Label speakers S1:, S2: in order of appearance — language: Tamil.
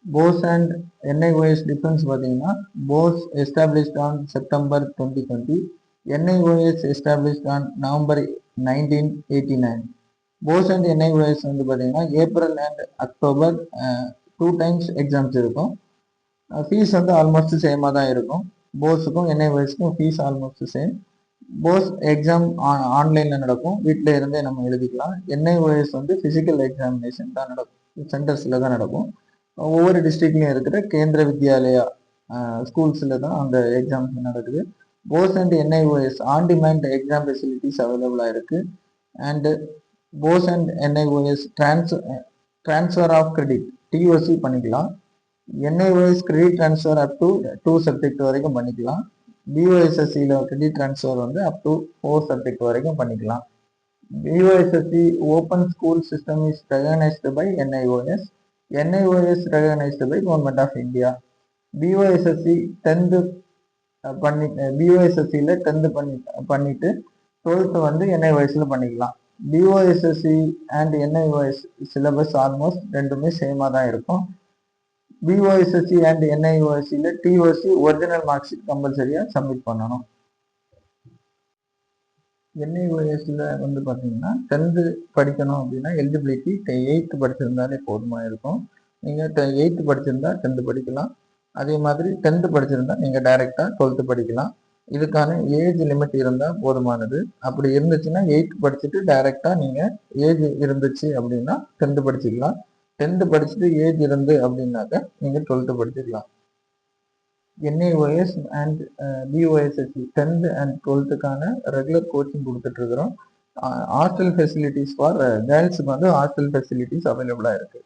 S1: போஸ் அண்ட் என்ஐஓஎஸ் டிஃபரன்ஸ் பார்த்தீங்கன்னா, BOS established on September 2020, NIOS established on November 1989. BOS and NIOS வந்து பார்த்தீங்கன்னா April and October 2 times exams இருக்கும். ஃபீஸ் வந்து ஆல்மோஸ்ட் சேமாக தான் இருக்கும். போஸுக்கும் என்ஐஓஎஸ்க்கும் fees almost same. BOS exam ஆன்லைனில் நடக்கும், வீட்டில் இருந்தே நம்ம எழுதிக்கலாம். என்ஐஓஎஸ் வந்து ஃபிசிக்கல் எக்ஸாமினேஷன் தான் நடக்கும், சென்டர்ஸில் தான் நடக்கும். ஒவ்வொரு டிஸ்ட்ரிக்ட்லையும் இருக்கிற கேந்திர வித்யாலயா ஸ்கூல்ஸில் தான் அந்த எக்ஸாம்ஸ் நடக்குது. BOS and NIOS on demand exam facilities அவைலபிளாக இருக்குது. And BOS and NIOS transfer of credit TOC பண்ணிக்கலாம். NIOS credit transfer up to 2 subject வரைக்கும் பண்ணிக்கலாம். பிஓஎஸ்எஸ்சியில் கிரெடிட் ட்ரான்ஸ்ஃபர் வந்து அப் டு 4 சப்ஜெக்ட் வரைக்கும் பண்ணிக்கலாம். BOSSC open school system is recognised by NIOS. NIOS recognized by Government of India. BOSSC 10th பண்ணி BOSSCல 10th பண்ணிட்டு 12th வந்து NIOSல பண்ணிக்கலாம். BOSSC அண்ட் NIOS சிலபஸ் ஆல்மோஸ்ட் ரெண்டுமே சேமாக தான் இருக்கும். BOSSC அண்ட் NIOSல TOC ஒரிஜினல் மார்க் ஷீட் கம்பல்சரியாக சப்மிட் பண்ணணும். என்ஐஓஎஸ்ல வந்து பார்த்தீங்கன்னா 10th படிக்கணும் அப்படின்னா எலிஜிபிலிட்டி 8th படிச்சிருந்தாலே போதுமாக இருக்கும். நீங்கள் 8th படிச்சிருந்தா 10th படிக்கலாம். அதே மாதிரி 10th படிச்சிருந்தா நீங்கள் டைரெக்டாக 12th படிக்கலாம். இதுக்கான ஏஜ் லிமிட் இருந்தால் போதுமானது. அப்படி இருந்துச்சுன்னா 8th படிச்சுட்டு டைரெக்டாக நீங்கள் ஏஜ் இருந்துச்சு அப்படின்னா 10th படிச்சுக்கலாம். 10th படிச்சுட்டு ஏஜ் இருந்து அப்படின்னாக்க நீங்கள் 12th படிச்சுக்கலாம். NIOS and BOSSC 10th and 12th regular coaching கொடுத்துட்டு இருக்கிறோம். ஹாஸ்டல் ஃபெசிலிட்டிஸ் ஃபார் கேர்ள்ஸுக்கு வந்து ஹாஸ்டல் ஃபெசிலிட்டிஸ் அவைலபிளாக இருக்குது.